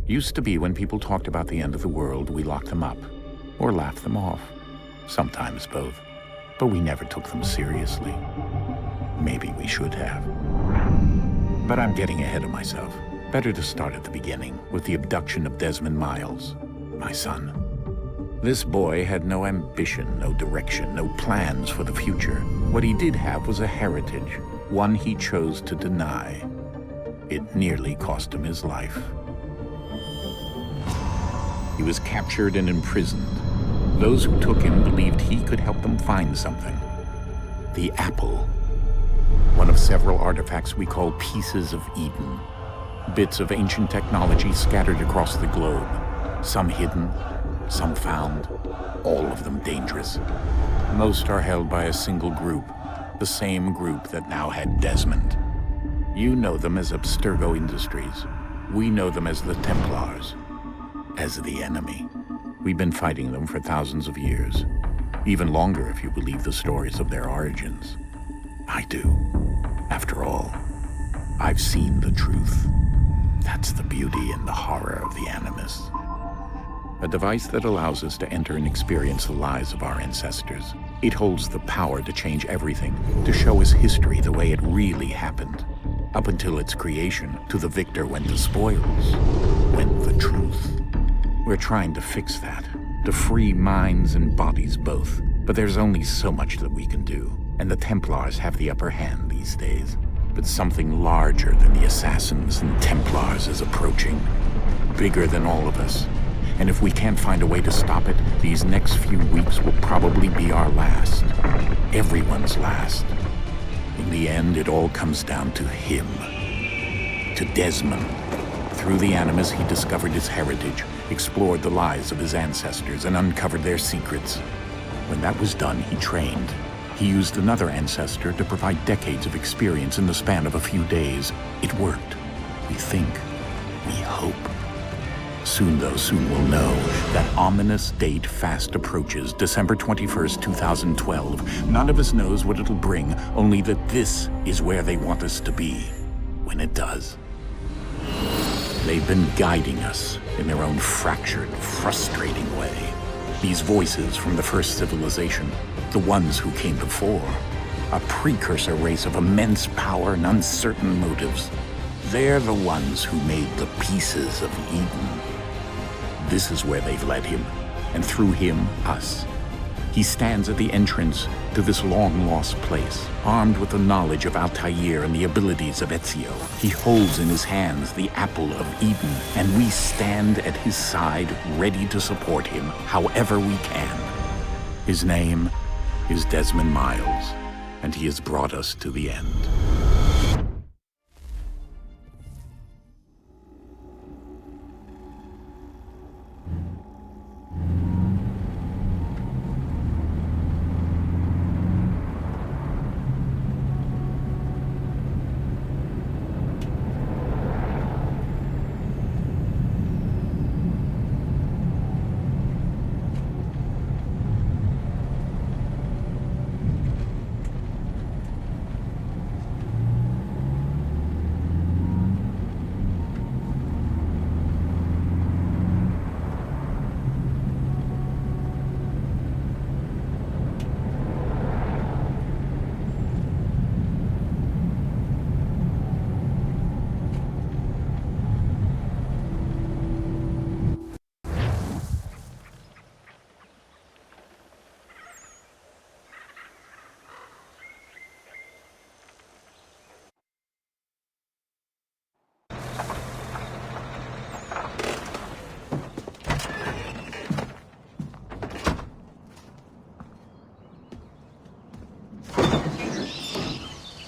Used to be when people talked about the end of the world, we locked them up or laughed them off. Sometimes both. But we never took them seriously. Maybe we should have. But I'm getting ahead of myself. Better to start at the beginning, with the abduction of Desmond Miles, my son. This boy had no ambition, no direction, no plans for the future. What he did have was a heritage, one he chose to deny. It nearly cost him his life. He was captured and imprisoned. Those who took him believed he could help them find something. The apple. One of several artifacts we call pieces of Eden. Bits of ancient technology scattered across the globe. Some hidden, some found, all of them dangerous. Most are held by a single group, the same group that now had Desmond. You know them as Abstergo Industries. We know them as the Templars. As the enemy. We've been fighting them for thousands of years. Even longer if you believe the stories of their origins. I do. After all, I've seen the truth. That's the beauty and the horror of the Animus. A device that allows us to enter and experience the lives of our ancestors. It holds the power to change everything, to show us history the way it really happened. Up until its creation, to the victor went the spoils, went the truth. We're trying to fix that, to free minds and bodies both. But there's only so much that we can do, and the Templars have the upper hand these days. But something larger than the assassins and Templars is approaching, bigger than all of us. And if we can't find a way to stop it, these next few weeks will probably be our last. Everyone's last. In the end, it all comes down to him. To Desmond. Through the Animus, he discovered his heritage, explored the lives of his ancestors, and uncovered their secrets. When that was done, he trained. He used another ancestor to provide decades of experience in the span of a few days. It worked. We think. We hope. Soon, though, soon we'll know. That ominous date fast approaches, December 21st, 2012. None of us knows what it'll bring, only that this is where they want us to be. When it does. They've been guiding us in their own fractured, frustrating way. These voices from the first civilization, the ones who came before, a precursor race of immense power and uncertain motives. They're the ones who made the pieces of Eden. This is where they've led him, and through him, us. He stands at the entrance to this long-lost place, armed with the knowledge of Altair and the abilities of Ezio. He holds in his hands the apple of Eden, and we stand at his side, ready to support him however we can. His name is Desmond Miles, and he has brought us to the end.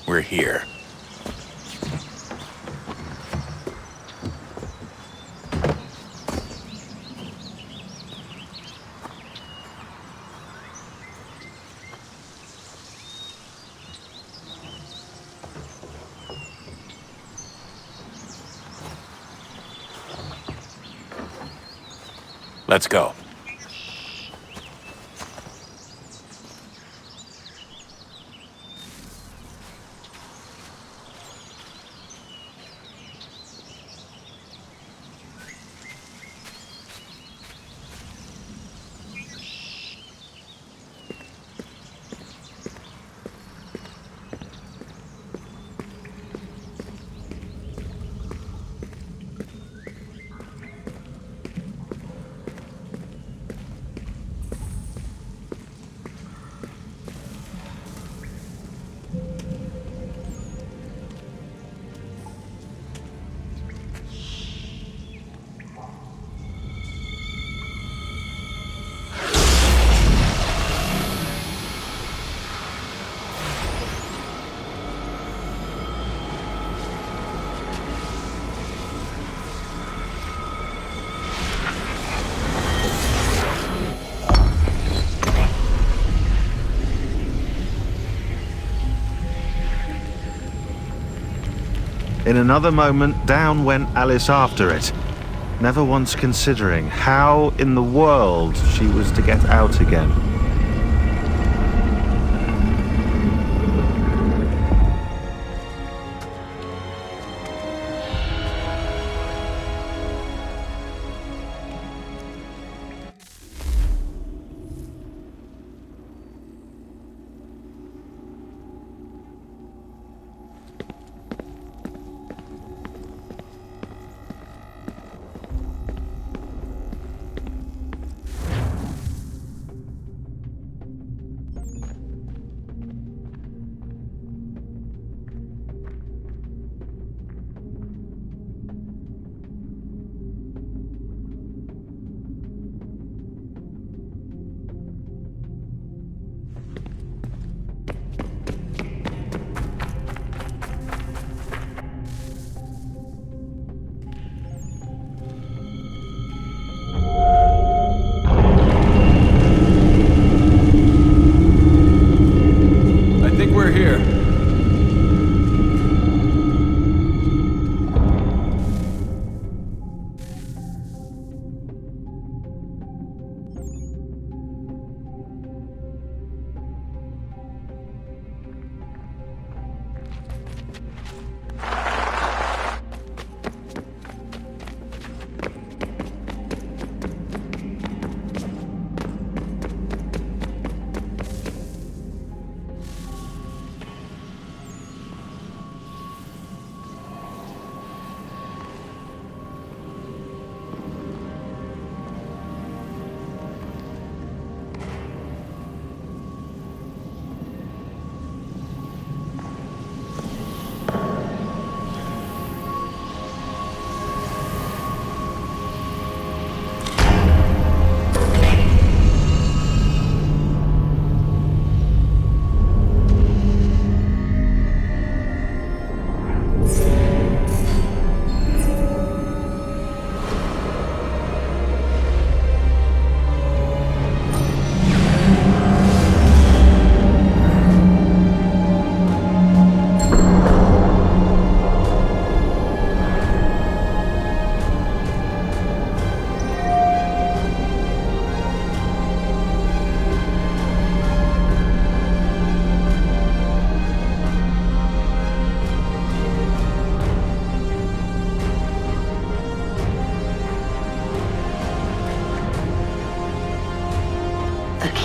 We're here. Let's go. In another moment, down went Alice after it, never once considering how in the world she was to get out again.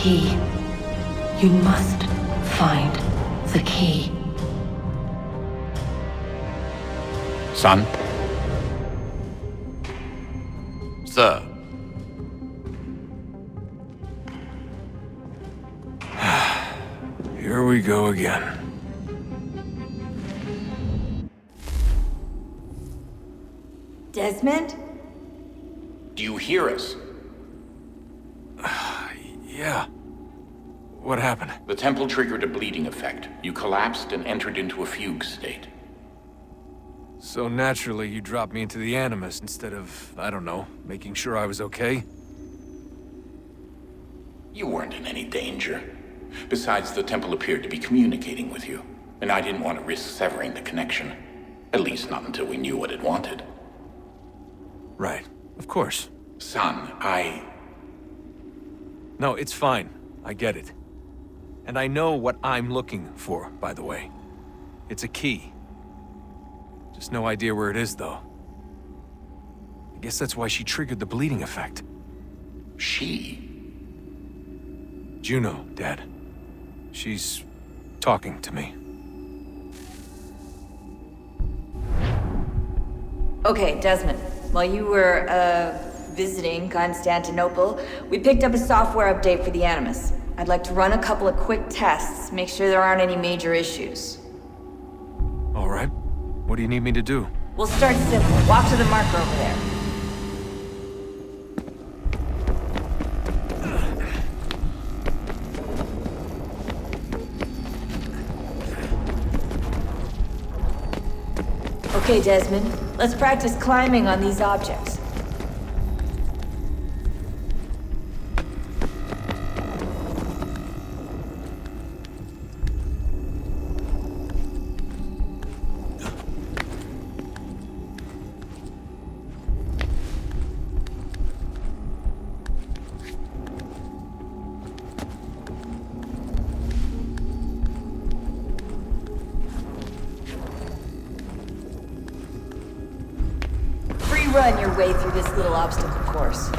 key. You must find the key. Son? Sir. Here we go again. Desmond? Do you hear us? Yeah. What happened? The temple triggered a bleeding effect. You collapsed and entered into a fugue state. So naturally, you dropped me into the Animus instead of, I don't know, making sure I was okay? You weren't in any danger. Besides, the temple appeared to be communicating with you, and I didn't want to risk severing the connection. At least not until we knew what it wanted. Right. Of course. Son, No, it's fine. I get it. And I know what I'm looking for, by the way. It's a key. Just no idea where it is, though. I guess that's why she triggered the bleeding effect. She? Juno, Dad. She's talking to me. Okay, Desmond. While you were, visiting Constantinople, we picked up a software update for the Animus. I'd like to run a couple of quick tests, make sure there aren't any major issues. All right. What do you need me to do? We'll start simple. Walk to the marker over there. Okay, Desmond. Let's practice climbing on these objects. run your way through this little obstacle course.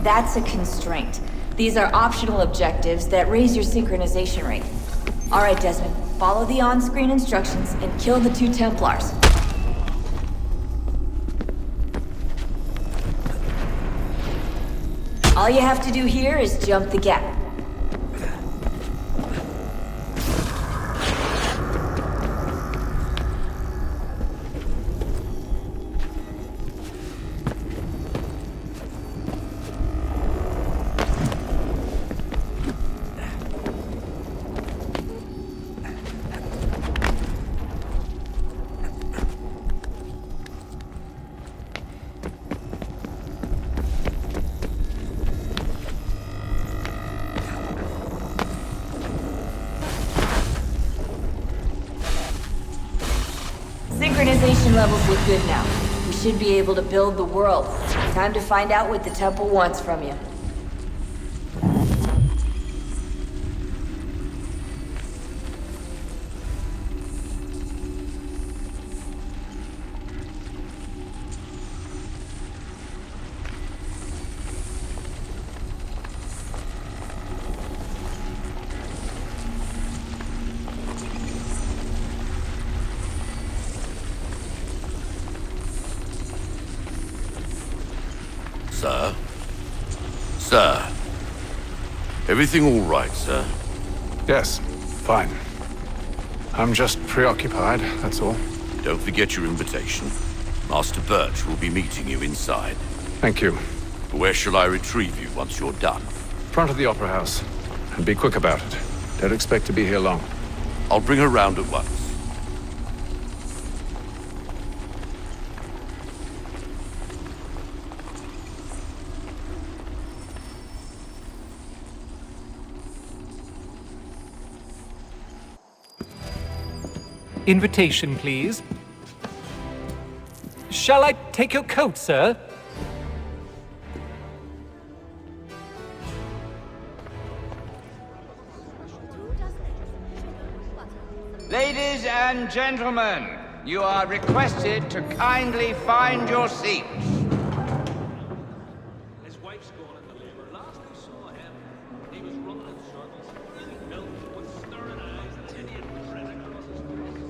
That's a constraint. These are optional objectives that raise your synchronization rate. All right, Desmond, follow the on-screen instructions and kill the 2 Templars. All you have to do here is jump the gap. Synchronization levels look good now. We should be able to build the world. Time to find out what the temple wants from you. Sir? Sir? Everything all right, sir? Yes, fine. I'm just preoccupied, that's all. Don't forget your invitation. Master Birch will be meeting you inside. Thank you. Where shall I retrieve you once you're done? Front of the Opera House. And be quick about it. Don't expect to be here long. I'll bring her round at once. Invitation, please. Shall I take your coat, sir? Ladies and gentlemen, you are requested to kindly find your seats. His wife's gone at the labor. Last I saw him, he was running in circles, really built with stern eyes and an idiot grin across his face.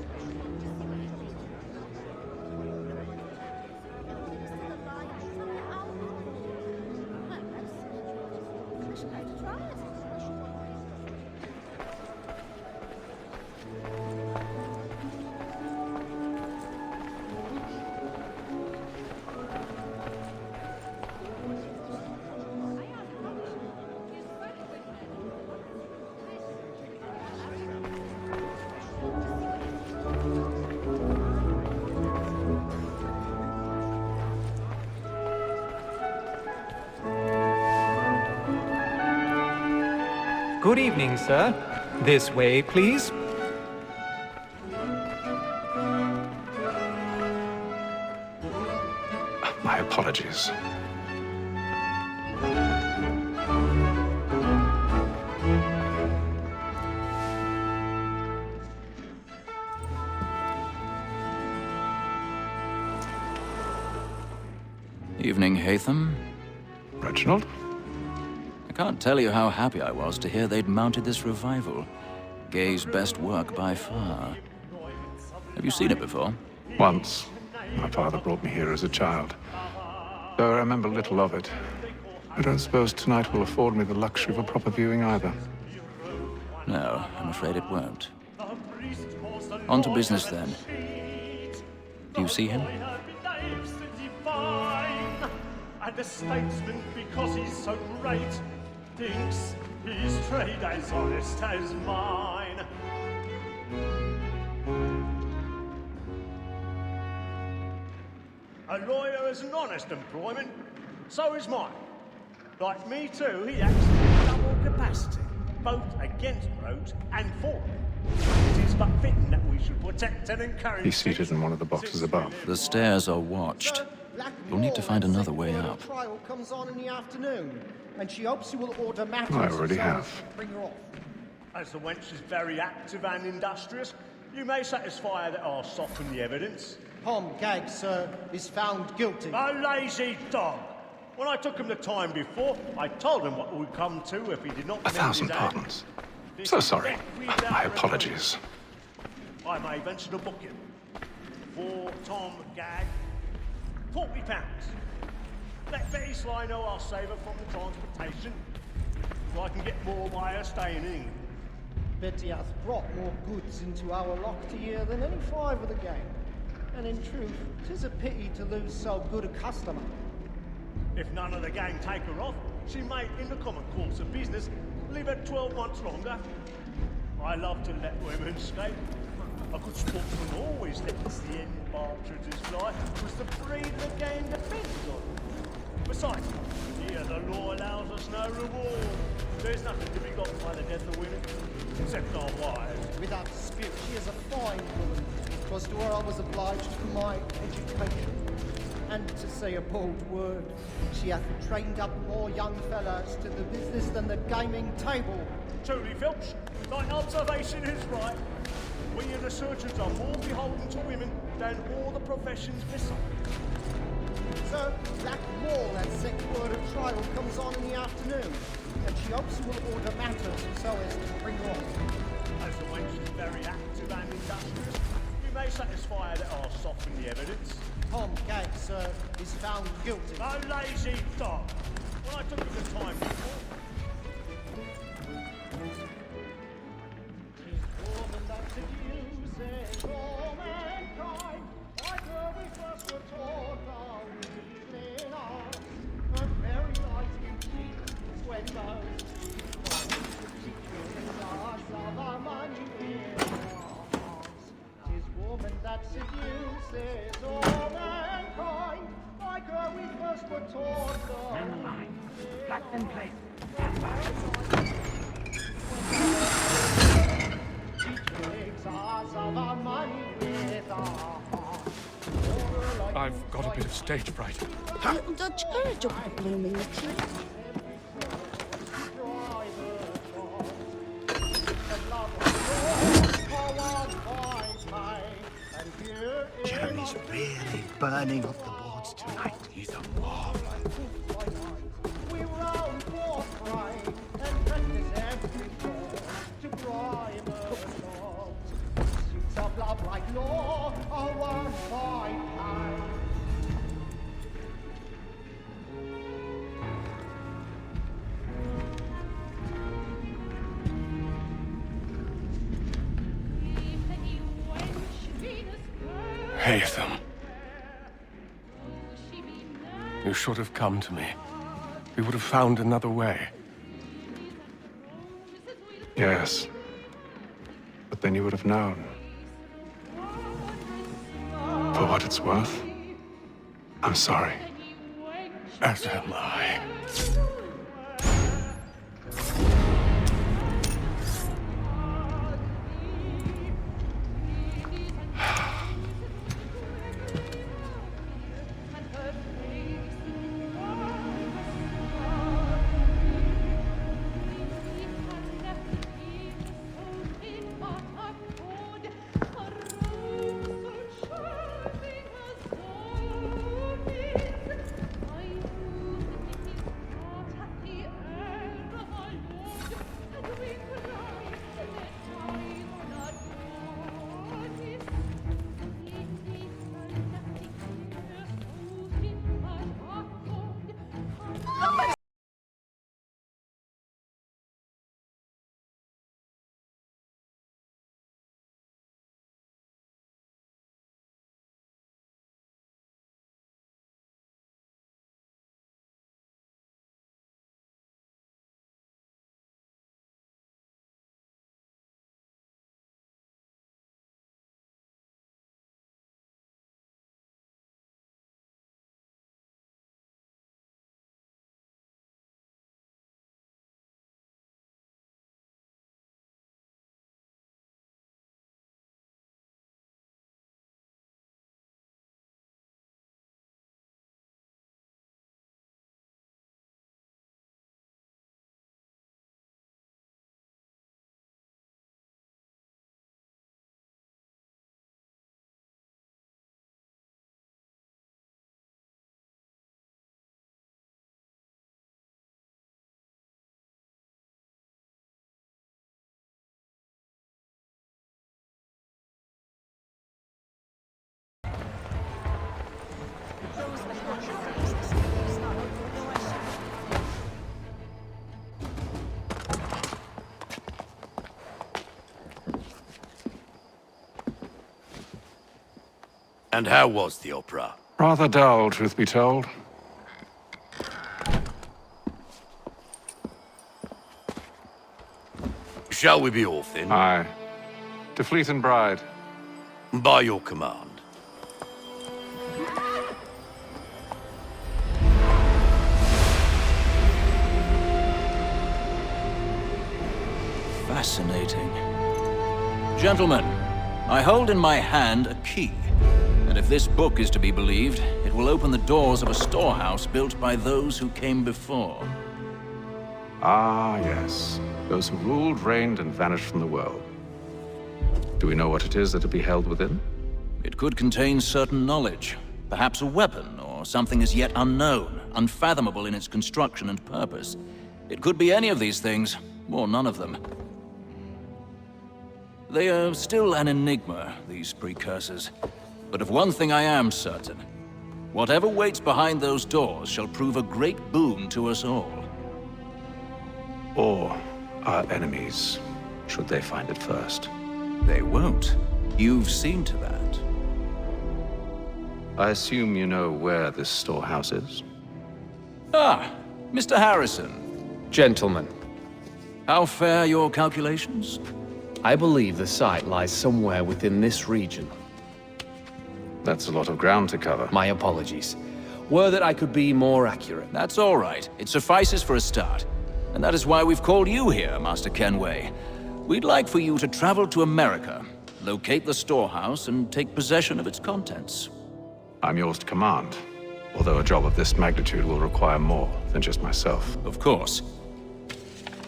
Good evening, sir. This way, please. My apologies. Evening, Haytham. Reginald? I can't tell you how happy I was to hear they'd mounted this revival. Gay's best work by far. Have you seen it before? Once. My father brought me here as a child. Though I remember little of it. I don't suppose tonight will afford me the luxury of a proper viewing either. No, I'm afraid it won't. On to business then. Do you see him? And the statesman, because he's so great, thinks his trade as honest as mine. A lawyer is an honest employment, so is mine. Like me too, he acts in double capacity, both against rogues and for them. It is but fitting that we should protect and encourage... He's seated in one of the boxes above. The stairs are watched. You'll need to find another way up. Trial comes on in the afternoon, and she hopes you will order matters. I already have. Bring her off. As the wench is very active and industrious, you may satisfy her that I'll soften the evidence. Tom Gag, sir, is found guilty. A lazy dog! When I took him the time before, I told him what would come to if he did not... 1,000 pardons. So sorry. My apologies. I may venture to book him. For Tom Gag, £40. Let Betty Sly know I'll save her from the transportation, so I can get more by her staying in England. Betty hath brought more goods into our locked year than any 5 of the gang. And in truth, 'tis a pity to lose so good a customer. If none of the gang take her off, she may, in the common course of business, leave her 12 months longer. I love to let women escape. A good sportsman always lets the end partridges fly, because the breed of the game depends on it. Besides, here the law allows us no reward. There's nothing to be got by the death of women, except our wives. Without dispute, she is a fine woman. 'Twas to her I was obliged for my education. And to say a bold word, she hath trained up more young fellas to the business than the gaming table. Truly, Filch, thy observation is right. We and the surgeons are more beholden to women than all the professions besides. Sir, Black Wall has set word of trial comes on in the afternoon, and she hopes you will order matters so as to bring her on. As the wench is very active and industrious, you may satisfy her that I'll soften the evidence. Tom Gag, sir, is found guilty. A lazy dog! When I took him the time before... That seduces all mankind, like her we first were taught. Never mind. Black in place. I've got a bit of stage fright. Don't courage your blooming Mickey. Jeremy's really burning up the boards tonight. He's a marvel. We round for pride and practice every fall to bribe us all. Suits of love like law are one fine kind. Haythama. You should have come to me. We would have found another way. Yes. But then you would have known. For what it's worth, I'm sorry. As am I. And how was the opera? Rather dull, truth be told. Shall we be off then? Aye. To Fleet and Bride. By your command. Fascinating. Gentlemen, I hold in my hand a key. And if this book is to be believed, it will open the doors of a storehouse built by those who came before. Ah, yes. Those who ruled, reigned, and vanished from the world. Do we know what it is that will be held within? It could contain certain knowledge. Perhaps a weapon, or something as yet unknown, unfathomable in its construction and purpose. It could be any of these things, or none of them. They are still an enigma, these precursors. But of one thing I am certain. Whatever waits behind those doors shall prove a great boon to us all. Or our enemies, should they find it first. They won't. You've seen to that. I assume you know where this storehouse is? Ah, Mr. Harrison. Gentlemen. How fare your calculations? I believe the site lies somewhere within this region. That's a lot of ground to cover. My apologies. Were that I could be more accurate. That's all right. It suffices for a start. And that is why we've called you here, Master Kenway. We'd like for you to travel to America, locate the storehouse, and take possession of its contents. I'm yours to command, although a job of this magnitude will require more than just myself. Of course.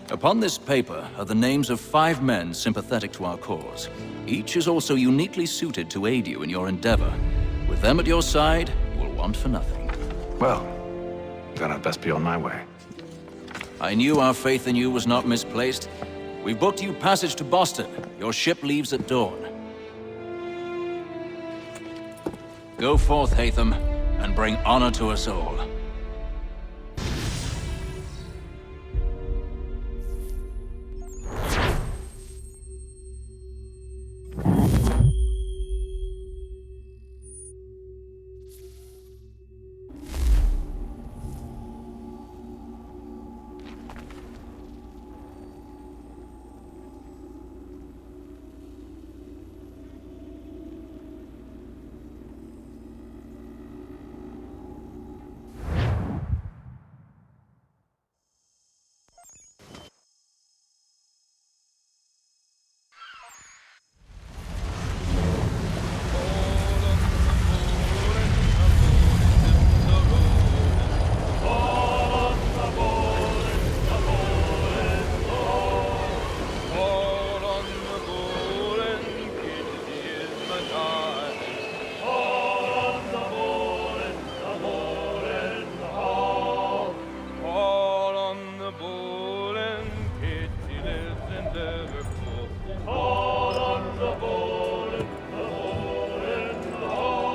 Upon this paper are the names of 5 men sympathetic to our cause. Each is also uniquely suited to aid you in your endeavor. With them at your side, you will want for nothing. Well, then I'd best be on my way. I knew our faith in you was not misplaced. We've booked you passage to Boston. Your ship leaves at dawn. Go forth, Haytham, and bring honor to us all.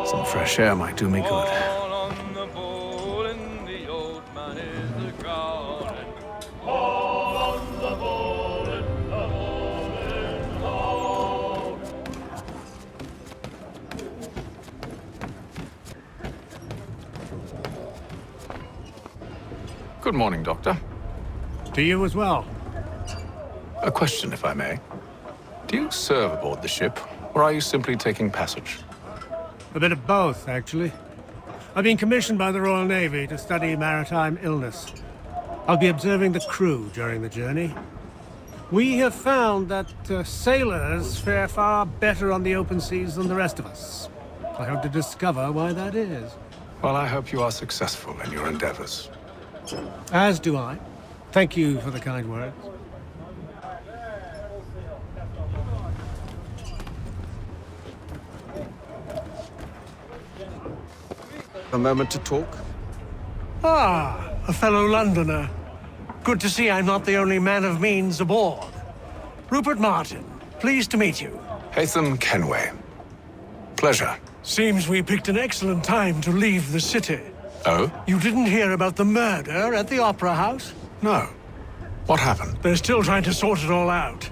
Some fresh air might do me good. Good morning, Doctor. To you as well. A question, if I may. Do you serve aboard the ship, or are you simply taking passage? A bit of both, actually. I've been commissioned by the Royal Navy to study maritime illness. I'll be observing the crew during the journey. We have found that sailors fare far better on the open seas than the rest of us. I hope to discover why that is. Well, I hope you are successful in your endeavors. As do I. Thank you for the kind words. A moment to talk? Ah, a fellow Londoner. Good to see I'm not the only man of means aboard. Rupert Martin, pleased to meet you. Haytham Kenway. Pleasure. Seems we picked an excellent time to leave the city. Oh? You didn't hear about the murder at the Opera House? No. What happened? They're still trying to sort it all out.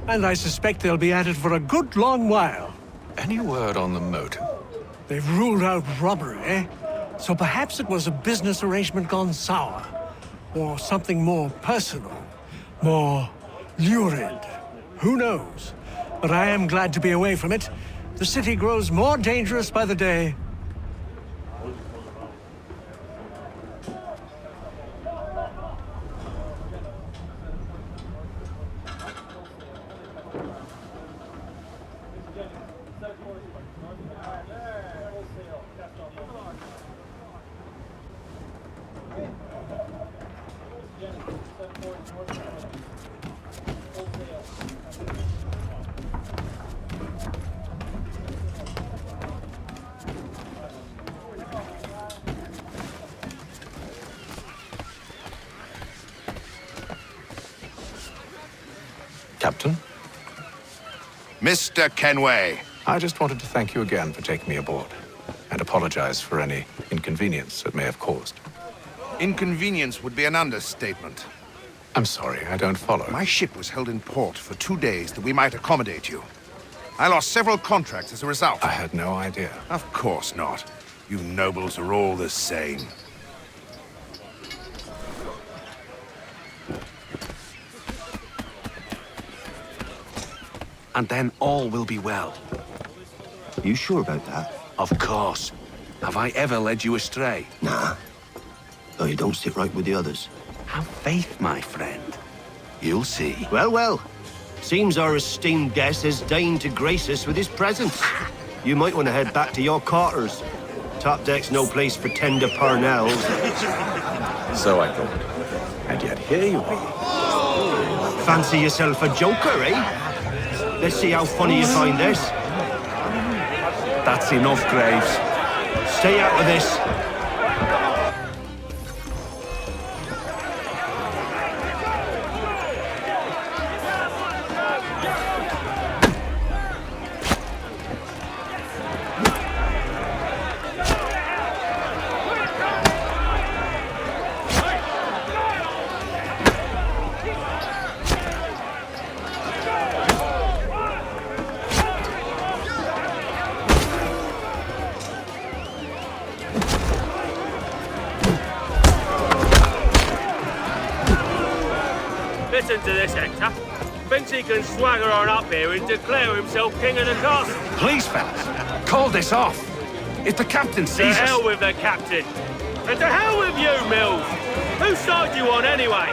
And I suspect they'll be at it for a good long while. Any word on the motive? They've ruled out robbery, so perhaps it was a business arrangement gone sour. Or something more personal, more lurid. Who knows? But I am glad to be away from it. The city grows more dangerous by the day. Captain? Mr. Kenway. I just wanted to thank you again for taking me aboard, and apologize for any inconvenience it may have caused. Inconvenience would be an understatement. I'm sorry, I don't follow. My ship was held in port for 2 days that we might accommodate you. I lost several contracts as a result. I had no idea. Of course not. You nobles are all the same. And then all will be well. You sure about that? Of course. Have I ever led you astray? Nah. Though you don't sit right with the others. Have faith, my friend. You'll see. Well, well. Seems our esteemed guest has deigned to grace us with his presence. You might want to head back to your quarters. Top deck's no place for tender parnells. So I thought. And yet here you are. Fancy yourself a joker, eh? Let's see how funny you find this. That's enough, Graves. Stay out of this. Listen to this, Hector. Thinks he can swagger on up here and declare himself king of the castle. Please, fellas, call this off. If the captain sees us... To hell with the captain. And to hell with you, Mills. Whose side you on, anyway?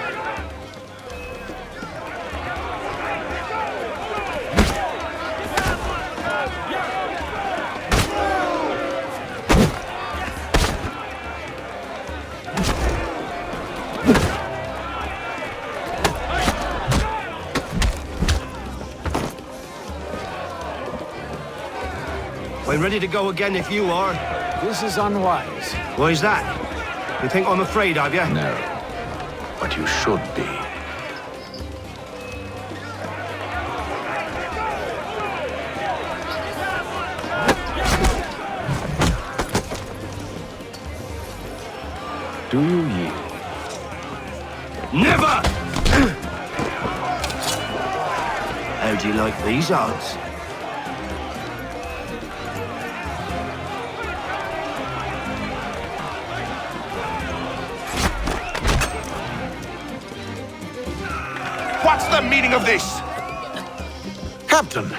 We're ready to go again if you are. This is unwise. Why's that? You think I'm afraid of you? No. But you should be. Do you yield? Never! How do you like these odds? What's the meaning of this? Captain!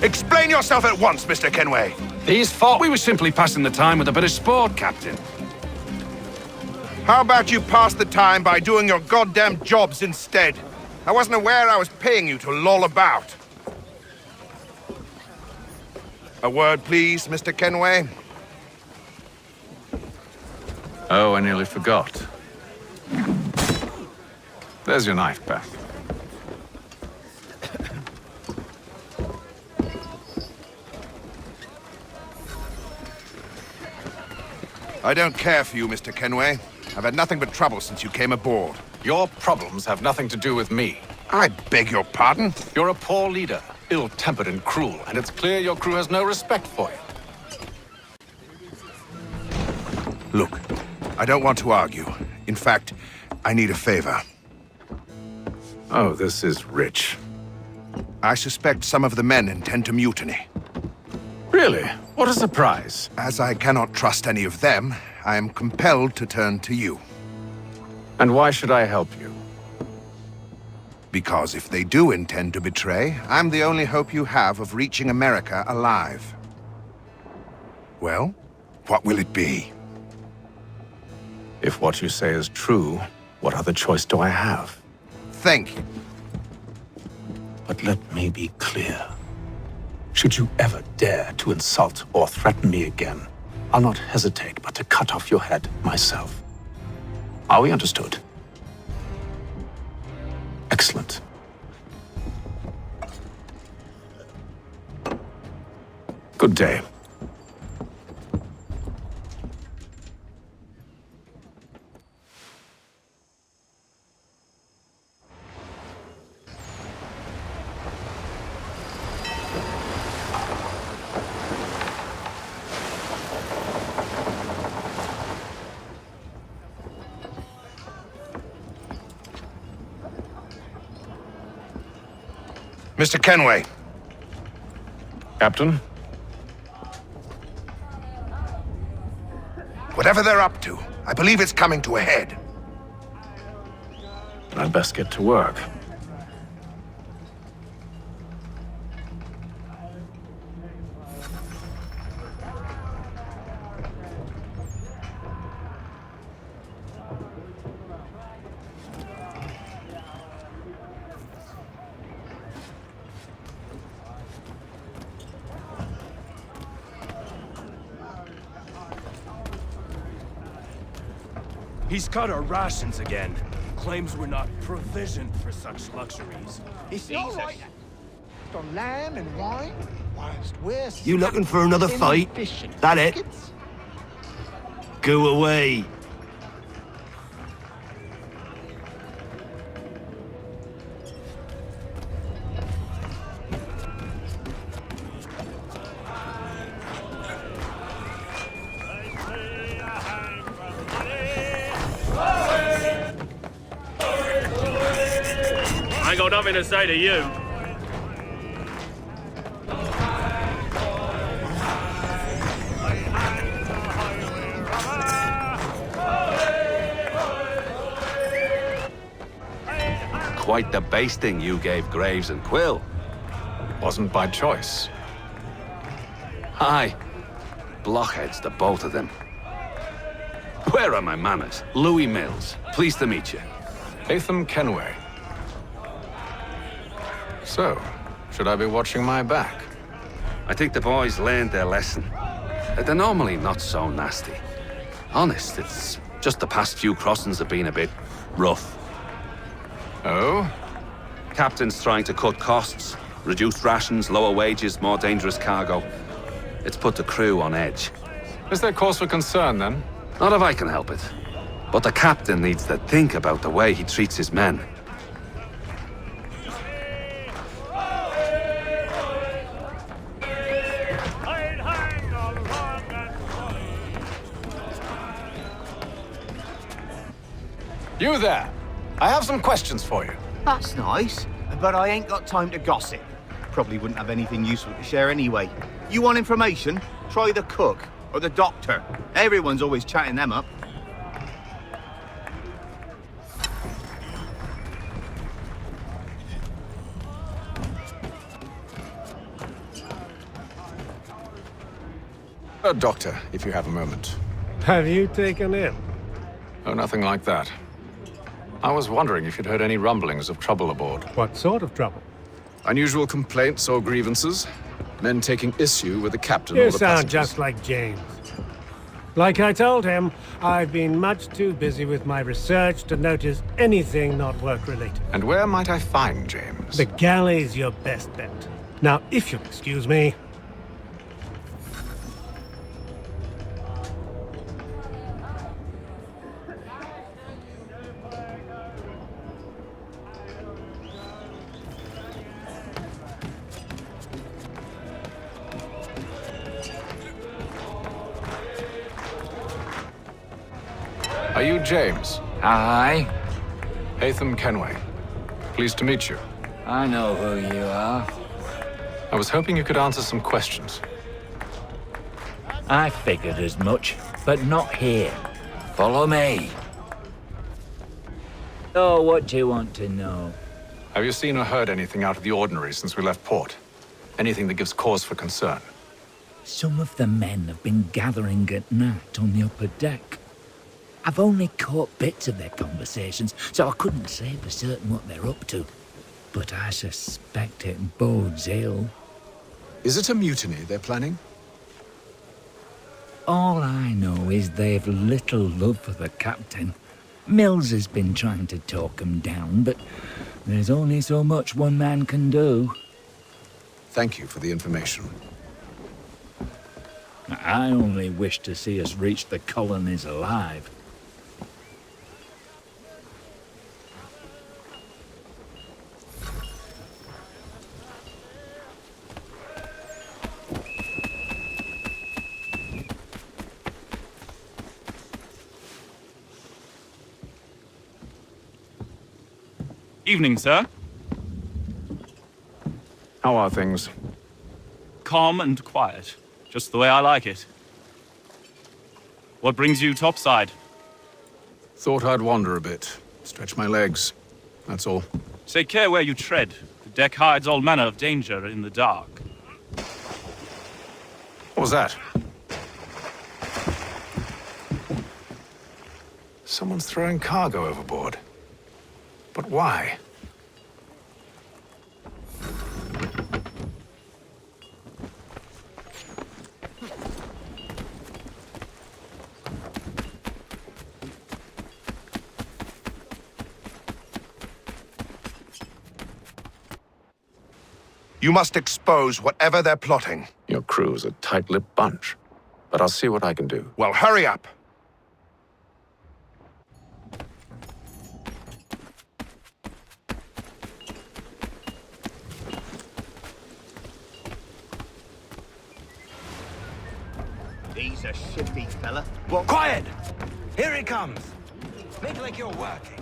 Explain yourself at once, Mr. Kenway. These thought we were simply passing the time with a bit of sport, Captain. How about you pass the time by doing your goddamn jobs instead? I wasn't aware I was paying you to loll about. A word, please, Mr. Kenway. Oh, I nearly forgot. There's your knife back. I don't care for you, Mr. Kenway. I've had nothing but trouble since you came aboard. Your problems have nothing to do with me. I beg your pardon? You're a poor leader, ill-tempered and cruel, and it's clear your crew has no respect for you. Look, I don't want to argue. In fact, I need a favor. Oh, this is rich. I suspect some of the men intend to mutiny. Really? What a surprise. As I cannot trust any of them, I am compelled to turn to you. And why should I help you? Because if they do intend to betray, I'm the only hope you have of reaching America alive. Well, what will it be? If what you say is true, what other choice do I have? Think. But let me be clear. Should you ever dare to insult or threaten me again, I'll not hesitate but to cut off your head myself. Are we understood? Excellent. Good day. Mr. Kenway. Captain? Whatever they're up to, I believe it's coming to a head. I'd best get to work. He's cut our rations again. Claims we're not provisioned for such luxuries. He sees us. On lamb and wine, whilst we're You looking for another fight? That it? Go away. I ain't got nothing to say to you. Quite the basting you gave Graves and Quill. Wasn't by choice. Aye. Blockheads, the both of them. Where are my manners? Louis Mills. Pleased to meet you. Haytham Kenway. So, should I be watching my back? I think the boys learned their lesson. They're normally not so nasty. Honest, it's just the past few crossings have been a bit rough. Oh? Captain's trying to cut costs. Reduced rations, lower wages, more dangerous cargo. It's put the crew on edge. Is there cause for concern, then? Not if I can help it. But the captain needs to think about the way he treats his men. You there! I have some questions for you. That's nice, but I ain't got time to gossip. Probably wouldn't have anything useful to share anyway. You want information? Try the cook or the doctor. Everyone's always chatting them up. Doctor, if you have a moment. Have you taken him? Oh, nothing like that. I was wondering if you'd heard any rumblings of trouble aboard. What sort of trouble? Unusual complaints or grievances? Men taking issue with the captain You or the sound passengers? just like James. Like I told him, I've been much too busy with my research to notice anything not work-related. And where might I find James? The galley's your best bet. Now, if you'll excuse me... Are you James? Aye. Haytham Kenway. Pleased to meet you. I know who you are. I was hoping you could answer some questions. I figured as much, but not here. Follow me. Oh, what do you want to know? Have you seen or heard anything out of the ordinary since we left port? Anything that gives cause for concern? Some of the men have been gathering at night on the upper deck. I've only caught bits of their conversations, so I couldn't say for certain what they're up to. But I suspect it bodes ill. Is it a mutiny they're planning? All I know is they've little love for the captain. Mills has been trying to talk him down, but there's only so much one man can do. Thank you for the information. I only wish to see us reach the colonies alive. Evening, sir. How are things? Calm and quiet. Just the way I like it. What brings you topside? Thought I'd wander a bit. Stretch my legs. That's all. Take care where you tread. The deck hides all manner of danger in the dark. What was that? Someone's throwing cargo overboard. But why? You must expose whatever they're plotting. Your crew's a tight-lipped bunch. But I'll see what I can do. Well, hurry up. He's a shifty fella. Well, quiet! Here he comes. Make like you're working.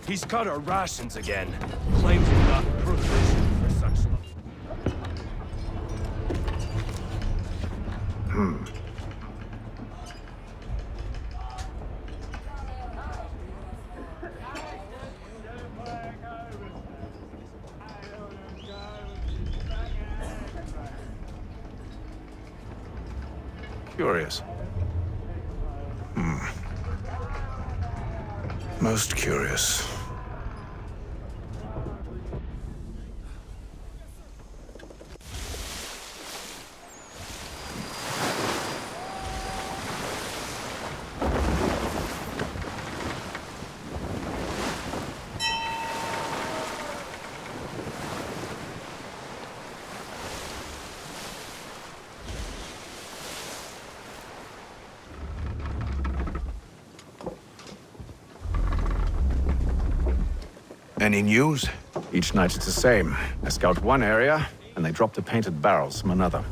He's cut our rations again. Claims we're not provisioned for such luck. Curious. Most curious. Any news? Each night it's the same. I scout one area, and they drop the painted barrels from another.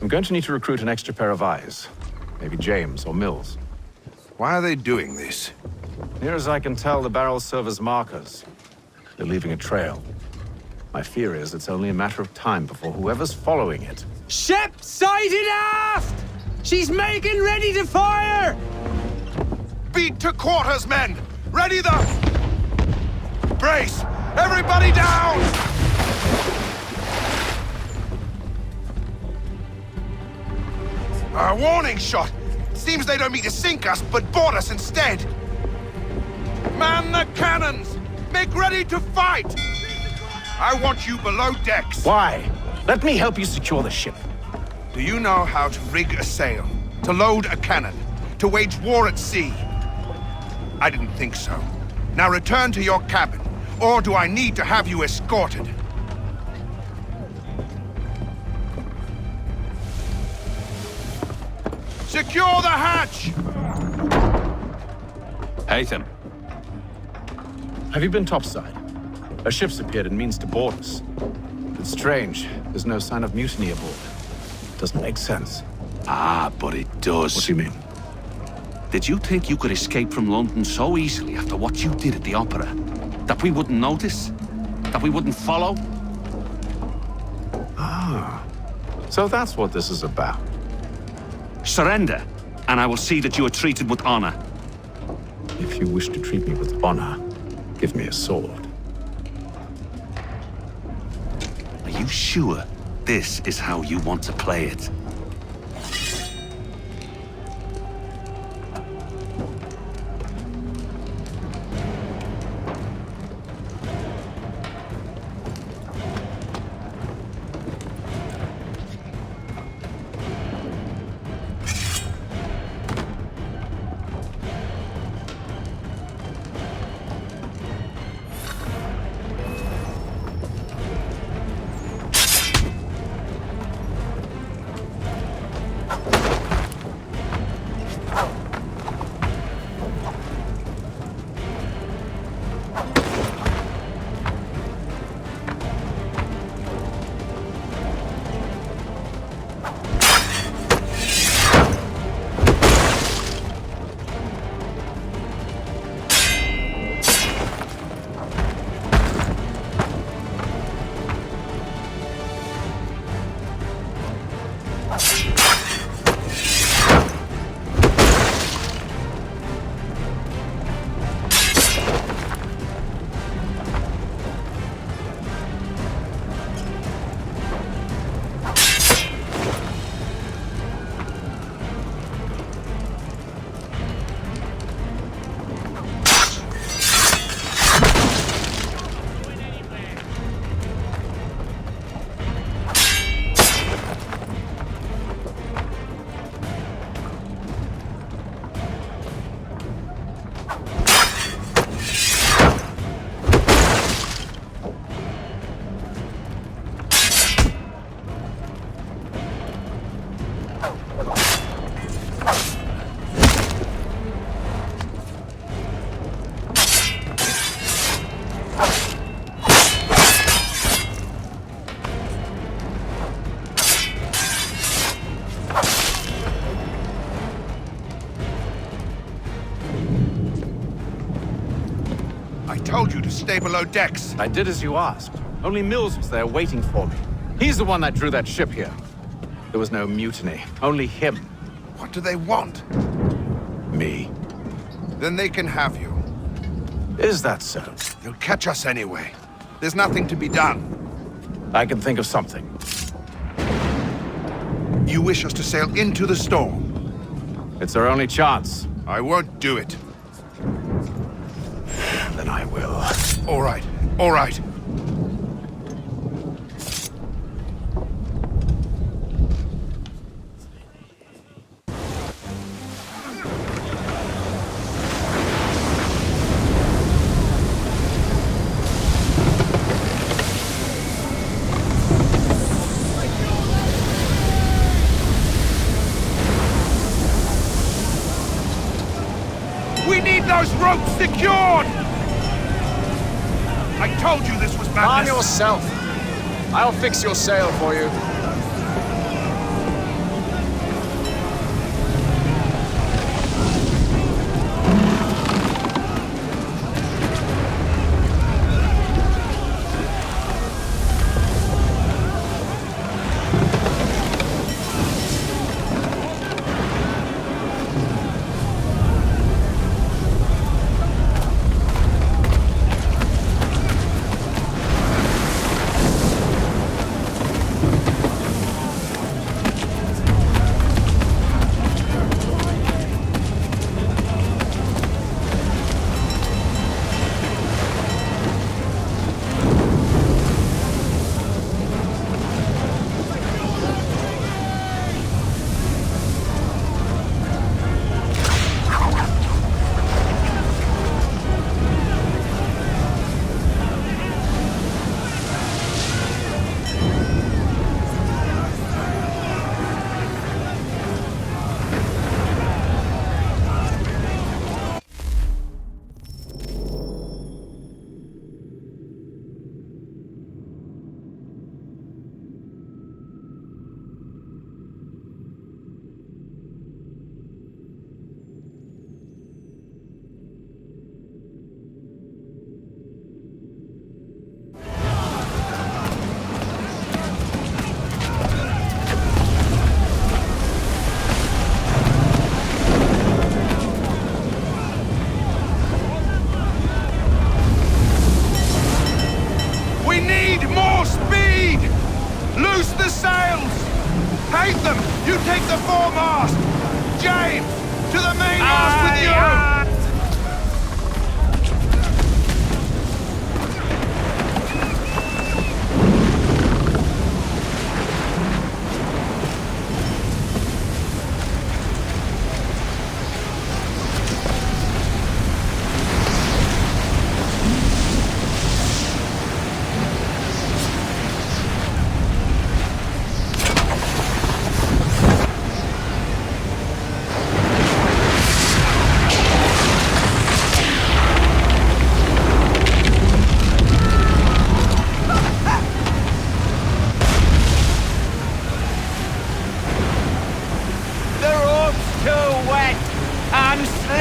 I'm going to need to recruit an extra pair of eyes. Maybe James or Mills. Why are they doing this? Near as I can tell, the barrels serve as markers. They're leaving a trail. My fear is it's only a matter of time before whoever's following it... Ship sighted aft! She's making ready to fire! Beat to quarters, men! Ready the... Brace! Everybody down! A warning shot! Seems they don't mean to sink us, but board us instead! Man the cannons! Make ready to fight! I want you below decks! Why? Let me help you secure the ship. Do you know how to rig a sail? To load a cannon? To wage war at sea? I didn't think so. Now return to your cabin. Or do I need to have you escorted? Secure the hatch! Haytham. Have you been topside? A ship's appeared and means to board us. It's strange. There's no sign of mutiny aboard. Doesn't make sense. Ah, but it does. What do you mean? Did you think you could escape from London so easily after what you did at the opera? That we wouldn't notice? That we wouldn't follow? Ah, so that's what this is about. Surrender, and I will see that you are treated with honor. If you wish to treat me with honor, give me a sword. Are you sure this is how you want to play it? Told you to stay below decks. I did as you asked. Only Mills was there waiting for me. He's the one that drew that ship here. There was no mutiny, only him. What do they want? Me. Then they can have you. Is that so? They'll catch us anyway. There's nothing to be done. I can think of something. You wish us to sail into the storm? It's our only chance. I won't do it. Then I will. All right, all right. We need those ropes secured! I told you this was madness! Arm yourself! I'll fix your sail for you.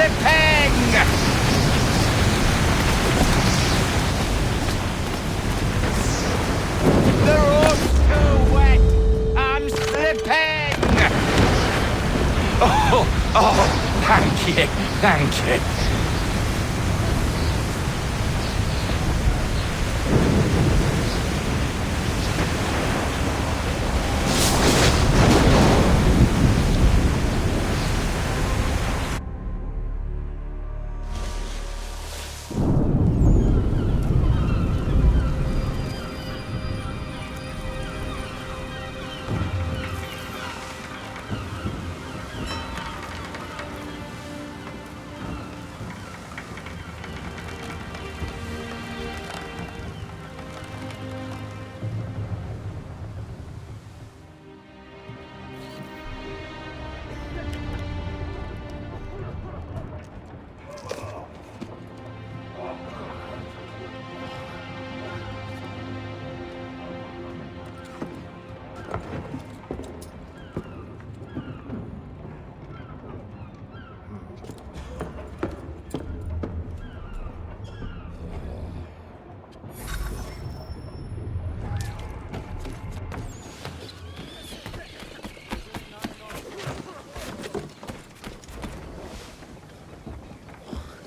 slipping! The road's too wet! I'm slipping! Oh, thank you, thank you.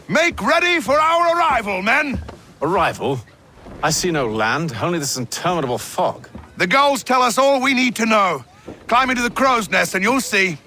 Make ready for our arrival, men! Arrival? I see no land, only this interminable fog. The gulls tell us all we need to know. Climb into the crow's nest and you'll see.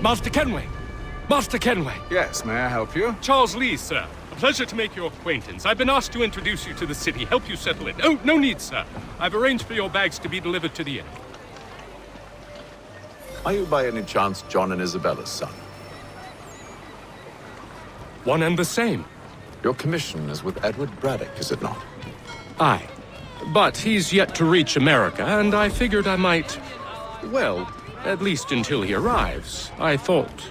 Master Kenway! Master Kenway! Yes, may I help you? Charles Lee, sir. A pleasure to make your acquaintance. I've been asked to introduce you to the city, help you settle it. Oh, no need, sir. I've arranged for your bags to be delivered to the inn. Are you by any chance John and Isabella's son? One and the same. Your commission is with Edward Braddock, is it not? Aye. But he's yet to reach America, and I figured I might... well, at least until he arrives. I thought...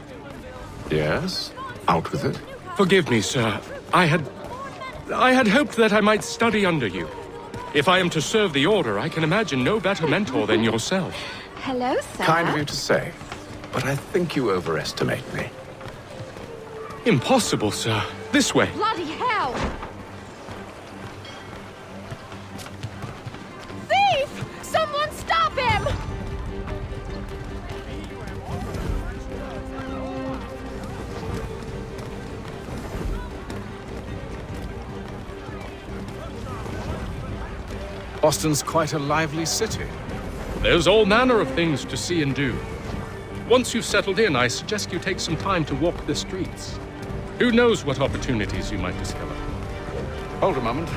Yes? Out with it. Forgive me, sir. I had hoped that I might study under you. If I am to serve the Order, I can imagine no better mentor than yourself. Hello, sir. Kind of you to say, but I think you overestimate me. Impossible, sir. This way. Bloody hell! Thief! Someone stop him! Boston's quite a lively city. There's all manner of things to see and do. Once you've settled in, I suggest you take some time to walk the streets. Who knows what opportunities you might discover? Hold a moment.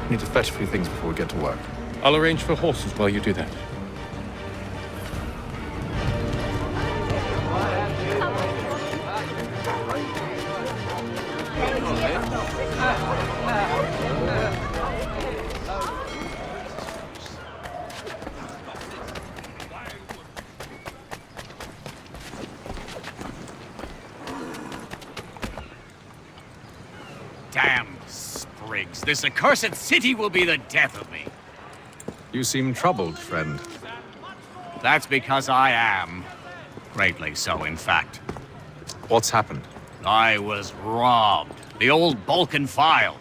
Need to fetch a few things before we get to work. I'll arrange for horses while you do that. Damn sprigs. This accursed city will be the death of me. You seem troubled, friend. That's because I am. Greatly so, in fact. What's happened? I was robbed. The old Balkan file.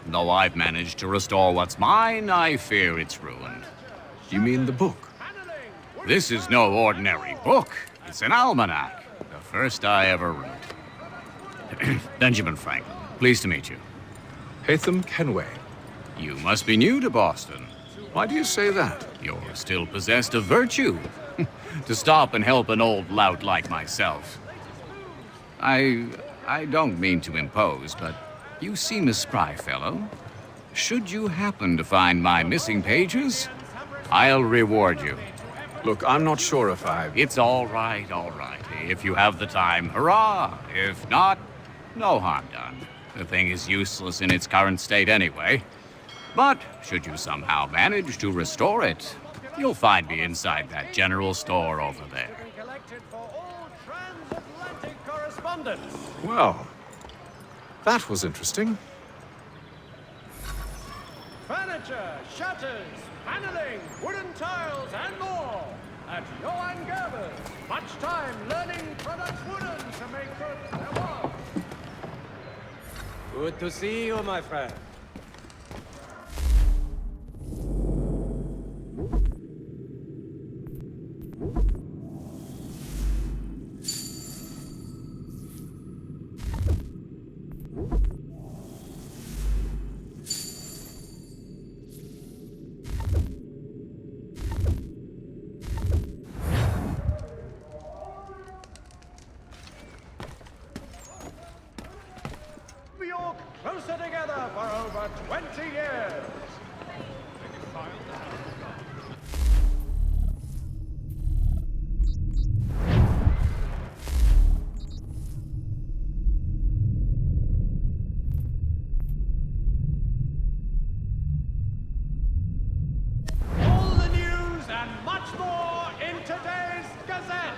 Though I've managed to restore what's mine, I fear it's ruined. You mean the book? This is no ordinary book. It's an almanac. The first I ever wrote. Benjamin Franklin. Pleased to meet you. Haytham Kenway. You must be new to Boston. Why do you say that? You're still possessed of virtue. To stop and help an old lout like myself. I don't mean to impose, but you seem a spry fellow. Should you happen to find my missing pages, I'll reward you. Look, I'm not sure if I... It's all right. If you have the time, hurrah! If not, no harm done. The thing is useless in its current state anyway. But should you somehow manage to restore it, you'll find me inside that general store over there. Well, that was interesting. Furniture, shutters, paneling, wooden tiles, and more at Johann Gerber's. Much time learning products wooden to make good their work. Good to see you, my friend. Closer together for over 20 years. All the news and much more in today's Gazette.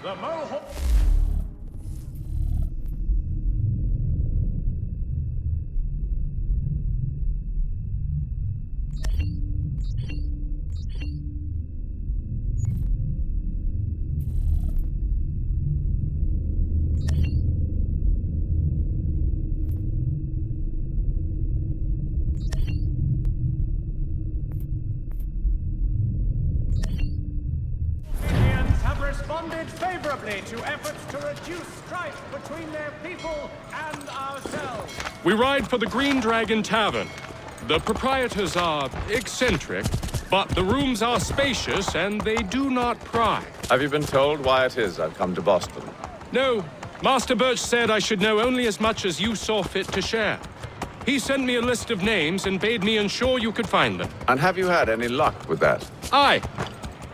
The Mohawk. Responded favorably to efforts to reduce strife between their people and ourselves. We ride for the Green Dragon Tavern. The proprietors are eccentric, but the rooms are spacious and they do not pry. Have you been told why it is I've come to Boston? No. Master Birch said I should know only as much as you saw fit to share. He sent me a list of names and bade me ensure you could find them. And have you had any luck with that? Aye.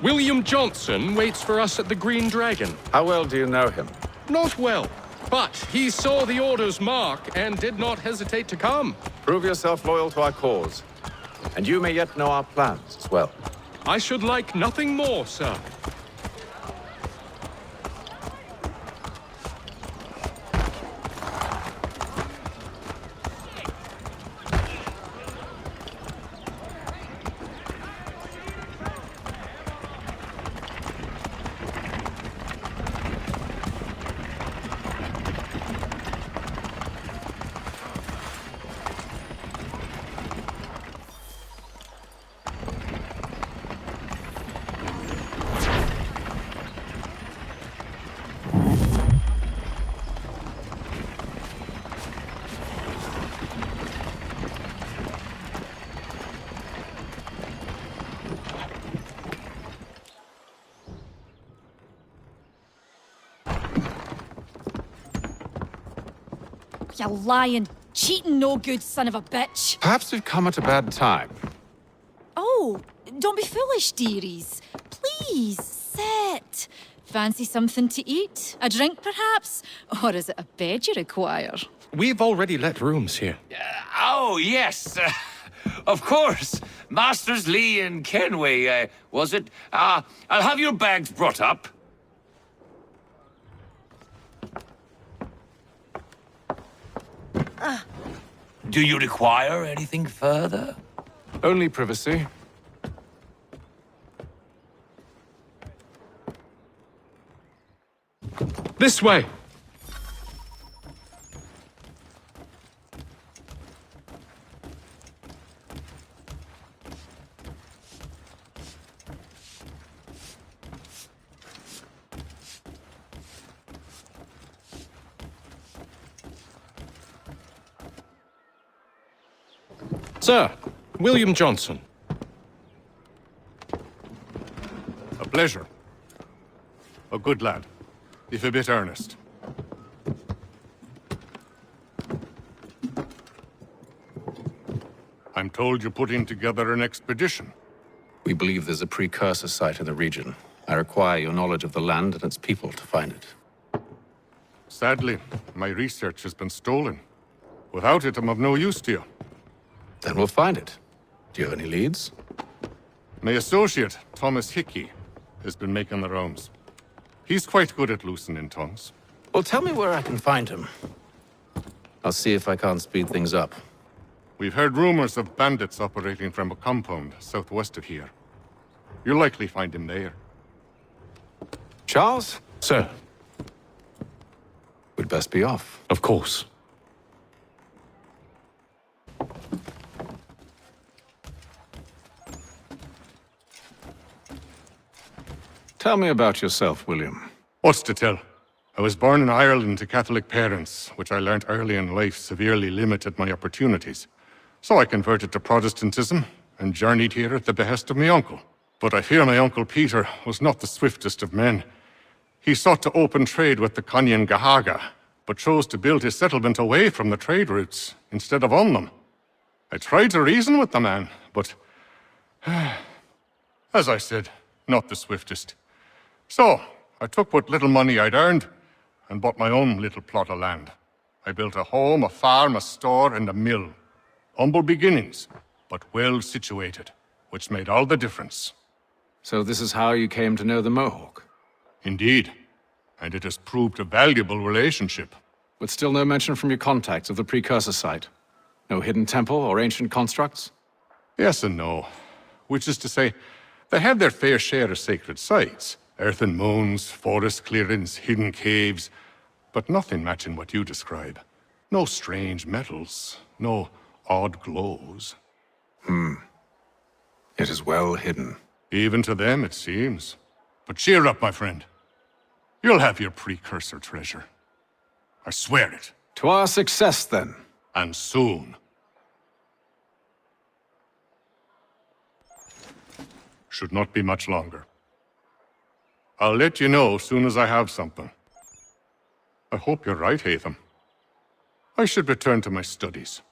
William Johnson waits for us at the Green Dragon. How well do you know him? Not well, but he saw the order's mark and did not hesitate to come. Prove yourself loyal to our cause, and you may yet know our plans as well. I should like nothing more, sir. You lying, cheating, no good son of a bitch. Perhaps we've come at a bad time. Oh, don't be foolish, dearies. Please, sit. Fancy something to eat? A drink, perhaps? Or is it a bed you require? We've already let rooms here. Oh, yes. Of course. Masters Lee and Kenway, was it? I'll have your bags brought up. Do you require anything further? Only privacy. This way! Sir, William Johnson. A pleasure. A good lad, if a bit earnest. I'm told you're putting together an expedition. We believe there's a precursor site in the region. I require your knowledge of the land and its people to find it. Sadly, my research has been stolen. Without it, I'm of no use to you. Then we'll find it. Do you have any leads? My associate, Thomas Hickey, has been making the rounds. He's quite good at loosening tongues. Well, tell me where I can find him. I'll see if I can't speed things up. We've heard rumors of bandits operating from a compound southwest of here. You'll likely find him there. Charles? Sir. We'd best be off. Of course. Tell me about yourself, William. What's to tell? I was born in Ireland to Catholic parents, which I learnt early in life severely limited my opportunities. So I converted to Protestantism and journeyed here at the behest of my uncle. But I fear my uncle Peter was not the swiftest of men. He sought to open trade with the Conyan Gahaga, but chose to build his settlement away from the trade routes instead of on them. I tried to reason with the man, but, as I said, not the swiftest. So, I took what little money I'd earned and bought my own little plot of land. I built a home, a farm, a store, and a mill. Humble beginnings, but well situated, which made all the difference. So this is how you came to know the Mohawk? Indeed, and it has proved a valuable relationship. But still no mention from your contacts of the precursor site? No hidden temple or ancient constructs? Yes and no. Which is to say, they had their fair share of sacred sites. Earthen mounds, forest clearings, hidden caves, but nothing matching what you describe. No strange metals, no odd glows. It is well hidden. Even to them, it seems. But cheer up, my friend. You'll have your precursor treasure. I swear it. To our success, then. And soon. Should not be much longer. I'll let you know as soon as I have something. I hope you're right, Haytham. I should return to my studies.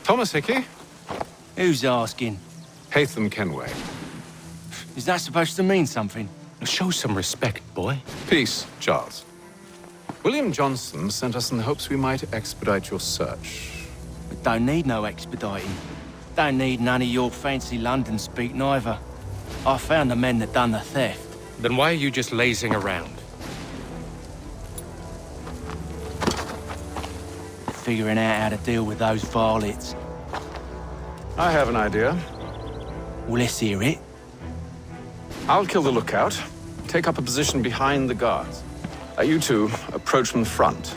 Thomas Hickey? Who's asking? Haytham Kenway. Is that supposed to mean something? Show some respect, boy. Peace, Charles. William Johnson sent us in the hopes we might expedite your search. We don't need no expediting. Don't need none of your fancy London speak neither. I found the men that done the theft. Then why are you just lazing around? figuring out how to deal with those varlets. I have an idea. Well, let's hear it. I'll kill the lookout, take up a position behind the guards. You two approach from the front.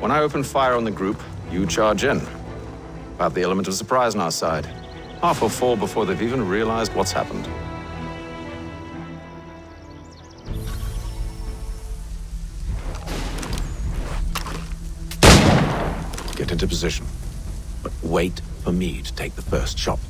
When I open fire on the group, you charge in. We'll have the element of surprise on our side. Half will fall before they've even realized what's happened. Get into position, but wait for me to take the first shot.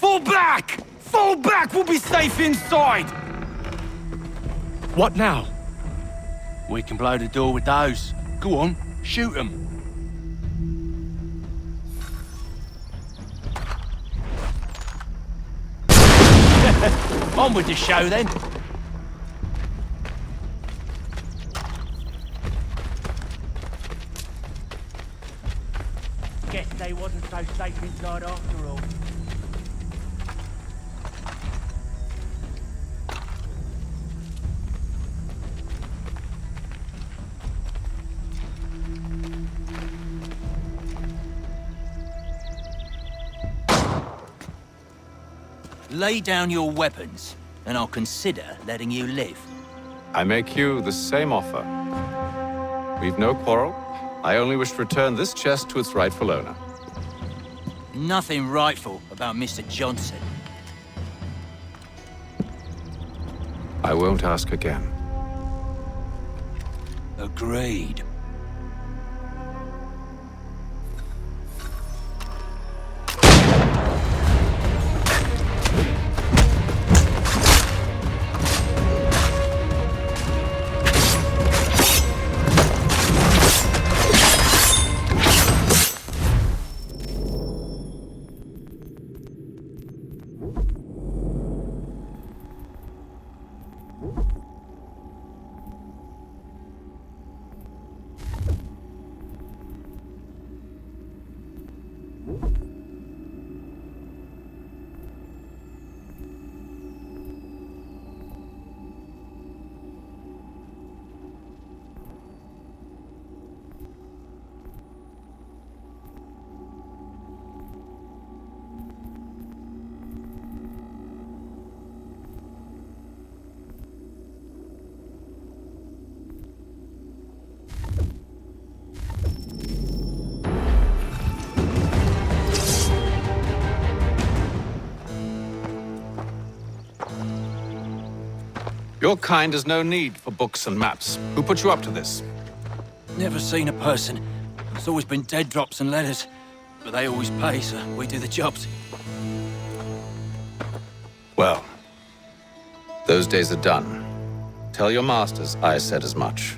Fall back! Fall back! We'll be safe inside! What now? We can blow the door with those. Go on, shoot them. On with the show then. Guess they wasn't so safe inside after all. Lay down your weapons, and I'll consider letting you live. I make you the same offer. We've no quarrel. I only wish to return this chest to its rightful owner. Nothing rightful about Mr. Johnson. I won't ask again. Agreed. Your kind has no need for books and maps. Who put you up to this? Never seen a person. It's always been dead drops and letters. But they always pay, so we do the jobs. Well, those days are done. Tell your masters I said as much.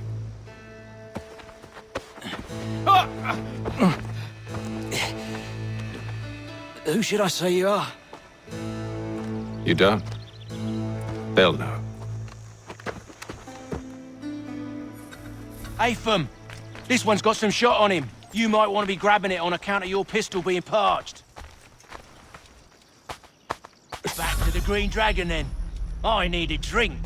Who should I say you are? You don't? They'll know. Haytham! This one's got some shot on him. You might want to be grabbing it on account of your pistol being parched. Back to the Green Dragon, then. I need a drink.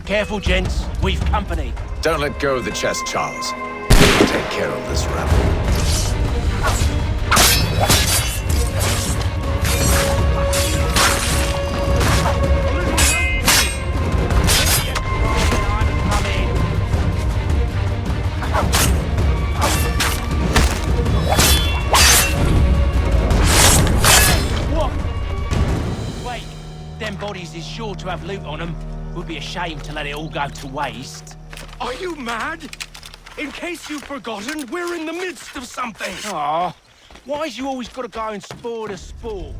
Careful, gents. We've company. Don't let go of the chest, Charles. Take care of this rabble. bodies is sure to have loot on them. Would be a shame to let it all go to waste. Are you mad? In case you've forgotten, we're in the midst of something. Aw, why's you always gotta go and spoil the sport?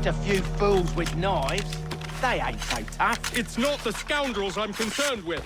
A few fools with knives. They ain't so tough. It's not the scoundrels I'm concerned with.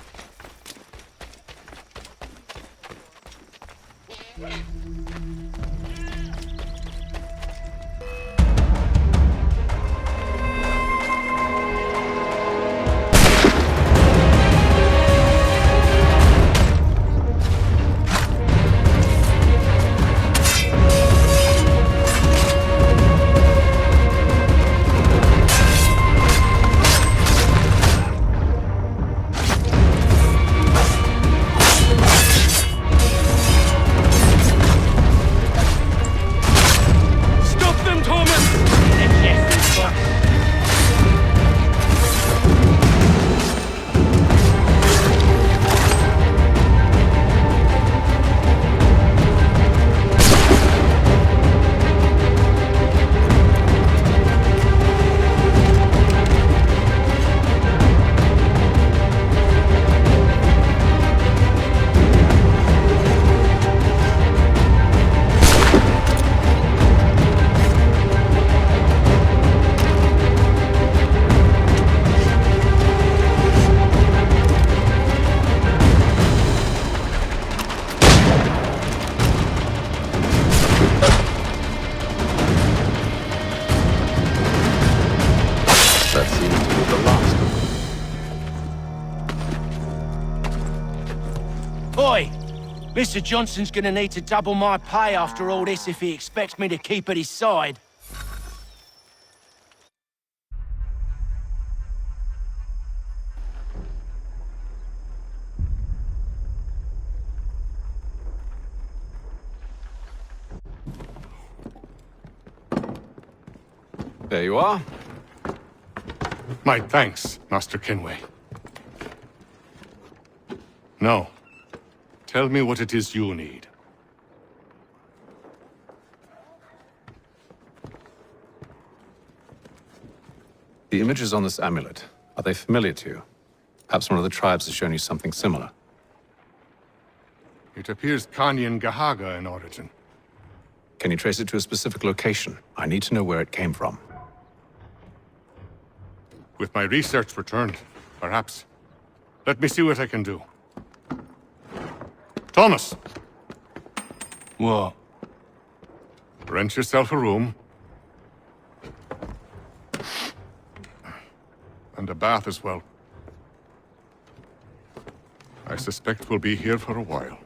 Mr. Johnson's gonna need to double my pay after all this if he expects me to keep at his side. There you are. My thanks, Master Kenway. Now, tell me what it is you need. The images on this amulet, are they familiar to you? Perhaps one of the tribes has shown you something similar. It appears Kanyan Gahaga in origin. Can you trace it to a specific location? I need to know where it came from. With my research returned, perhaps. Let me see what I can do. Thomas! What? Rent yourself a room. And a bath as well. I suspect we'll be here for a while.